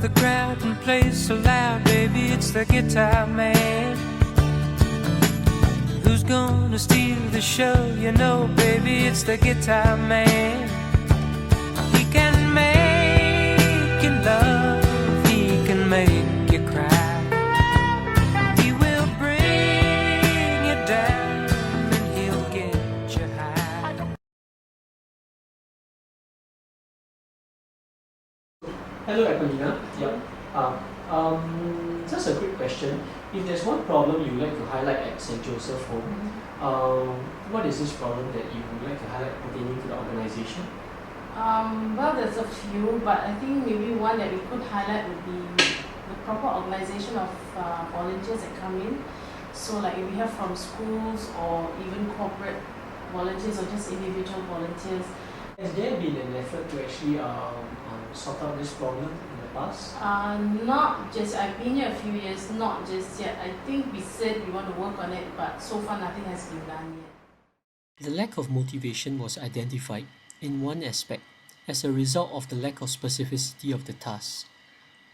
the crowd and plays so loud, baby, it's the guitar man. Who's gonna steal the show? You know, baby, it's the guitar man. He can make you love, he can make you cry. He will bring you down and he'll get you high. Hello, Eponina. Yeah. Just a quick question. If there's one problem you would like to highlight at St. Joseph Home, what is this problem that you would like to highlight pertaining to the organisation? Well, there's a few, but I think maybe one that we could highlight would be the proper organisation of volunteers that come in. So like if we have from schools or even corporate volunteers or just individual volunteers. Has there been an effort to actually sort out this problem in the past? Not just, I've been here a few years, not just yet. I think we said we want to work on it, but so far nothing has been done yet. The lack of motivation was identified in one aspect as a result of the lack of specificity of the task.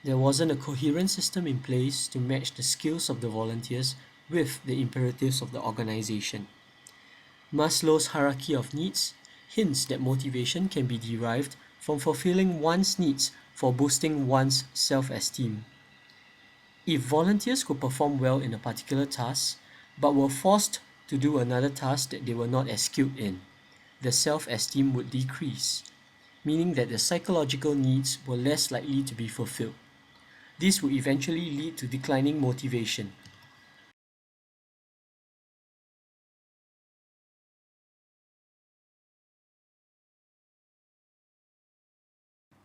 There wasn't a coherent system in place to match the skills of the volunteers with the imperatives of the organization. Maslow's hierarchy of needs hints that motivation can be derived from fulfilling one's needs for boosting one's self-esteem. If volunteers could perform well in a particular task, but were forced to do another task that they were not as skilled in, the self-esteem would decrease, meaning that the psychological needs were less likely to be fulfilled. This would eventually lead to declining motivation.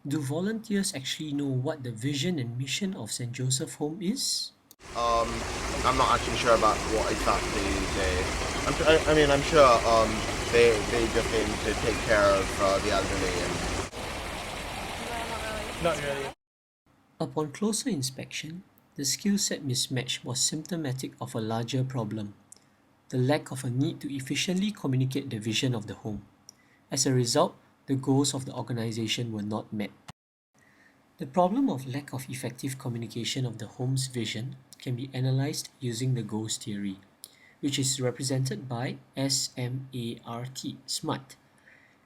Do volunteers actually know what the vision and mission of St. Joseph Home is? I'm not actually sure about what exactly I'm sure they just aim to take care of the elderly and... Not really. Upon closer inspection, the skill set mismatch was symptomatic of a larger problem: the lack of a need to efficiently communicate the vision of the home. As a result, the goals of the organization were not met. The problem of lack of effective communication of the home's vision can be analyzed using the goals theory, which is represented by SMART, SMART.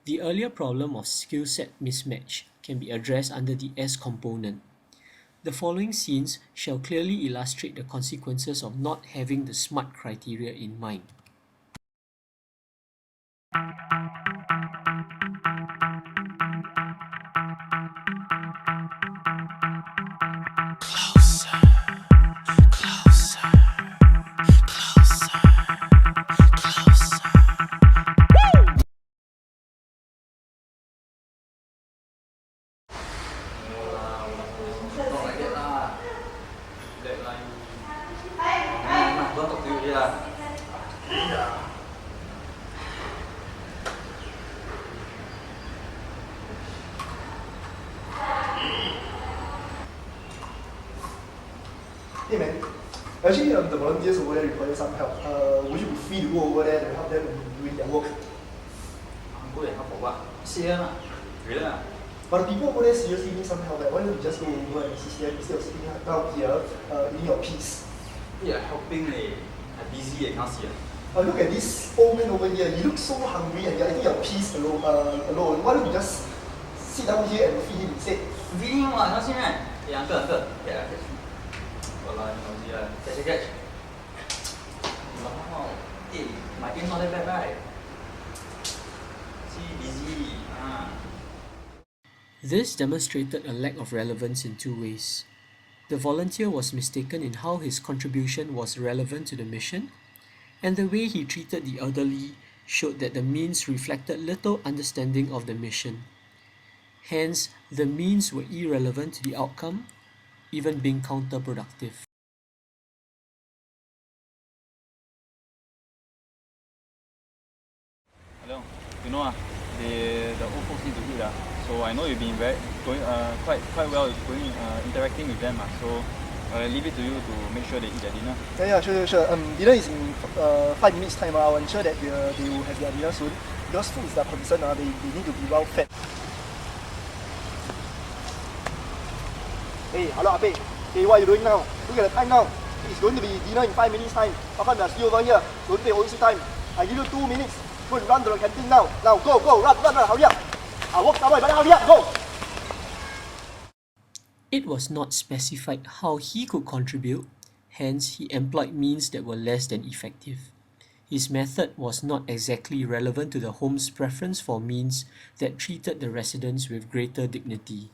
The earlier problem of skill set mismatch can be addressed under the S component. The following scenes shall clearly illustrate the consequences of not having the SMART criteria in mind. Hey man, actually the volunteers over there require some help. Would you be free to go over there to help them in doing their work? Go and help for what? See them lah. Really lah. But the people over there seriously need some help. Why don't you just go over and assist them instead of sitting down here eating your peace? Yeah, helping leh. I'm busy, I can't see. Look at this old man over here. He looks so hungry and you're eating your peace alone. Why don't you just sit down here and feed him instead? Feeding him what? Can't see man. Hey, uncle. Yeah, catch. Walao, noisy lah. Catch. Wow. Hey, my game not that bad, right? See, busy. This demonstrated a lack of relevance in two ways. The volunteer was mistaken in how his contribution was relevant to the mission, and the way he treated the elderly showed that the means reflected little understanding of the mission. Hence, the means were irrelevant to the outcome, even being counterproductive. Hello, you know the old folks need to eat so I know you've been quite well interacting with them so I leave it to you to make sure they eat their dinner. Yeah, sure. Dinner is in 5 minutes time. I'll ensure that they will have their dinner soon. Because food is their concern, they need to be well fed. Hey, Hey, hello, Abe. Hey, what are you doing now? Look at the time now. It's going to be dinner in 5 minutes time. How come you are still over here? Don't take wasting time. I give you 2 minutes. Go and run to the canteen now. Now, go, run, hurry up. I work somewhere, but hurry up, go. It was not specified how he could contribute, hence he employed means that were less than effective. His method was not exactly relevant to the home's preference for means that treated the residents with greater dignity.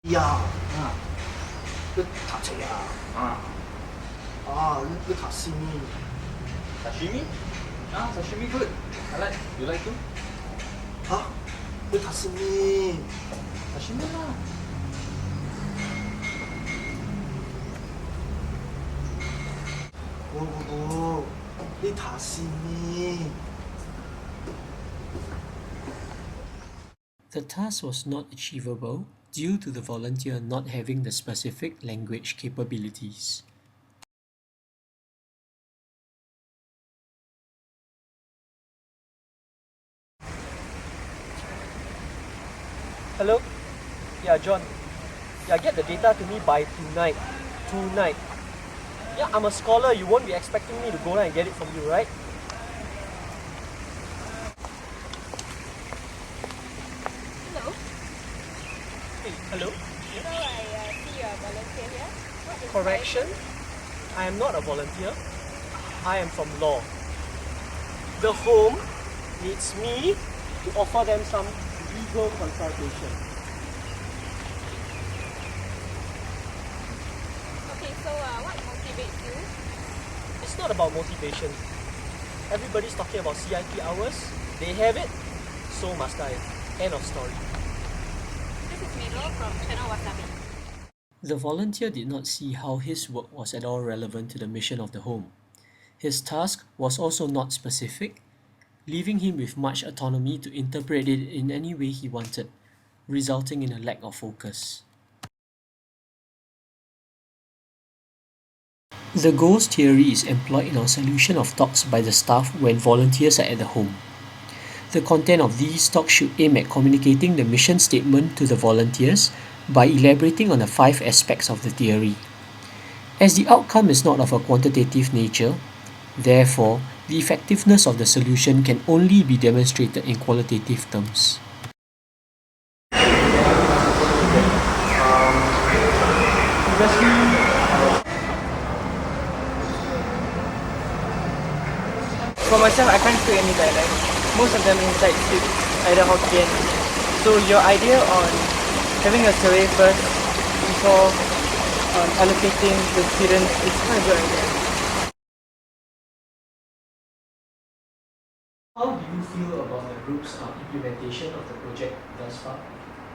Yeah. Look at look at sashimi. Sashimi? Ah, sashimi good. I like. You like too? Huh? Look at sashimi. Sashimi lah. Go. Look at sashimi. The task was not achievable due to the volunteer not having the specific language capabilities. Hello? Yeah, John. Yeah, get the data to me by tonight. Tonight. Yeah, I'm a scholar. You won't be expecting me to go there and get it from you, right? Hello. Hey, hello? So I see you are a volunteer here. What is Correction. I am not a volunteer. I am from law. The home needs me to offer them some legal consultation. Okay, so what motivates you? It's not about motivation. Everybody's talking about CIP hours. They have it, so must I. End of story. This is Milo from Channel Wasabi. The volunteer did not see how his work was at all relevant to the mission of the home. His task was also not specific, leaving him with much autonomy to interpret it in any way he wanted, resulting in a lack of focus. The goals theory is employed in our solution of talks by the staff when volunteers are at the home. The content of these talks should aim at communicating the mission statement to the volunteers by elaborating on the 5 aspects of the theory. As the outcome is not of a quantitative nature, therefore, the effectiveness of the solution can only be demonstrated in qualitative terms. For myself, I can't speak any dialect. Most of them inside speak either Hokkien. So your idea on having a survey first before allocating the students is quite a good idea. How do you feel about the group's implementation of the project thus far?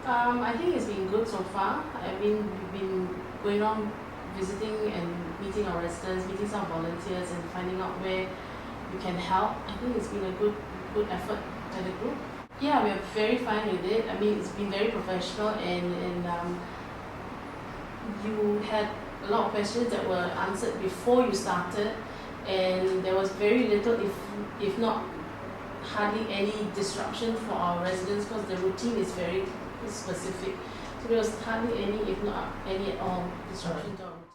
I think it's been good so far. I mean, we've been going on visiting and meeting our residents, meeting some volunteers and finding out where we can help. I think it's been a good effort by the group. Yeah, we are very fine with it. I mean, it's been very professional and you had a lot of questions that were answered before you started, and there was very little, if not hardly any disruption for our residents because the routine is very specific. So there was hardly any, if not any at all, disruption to our routine.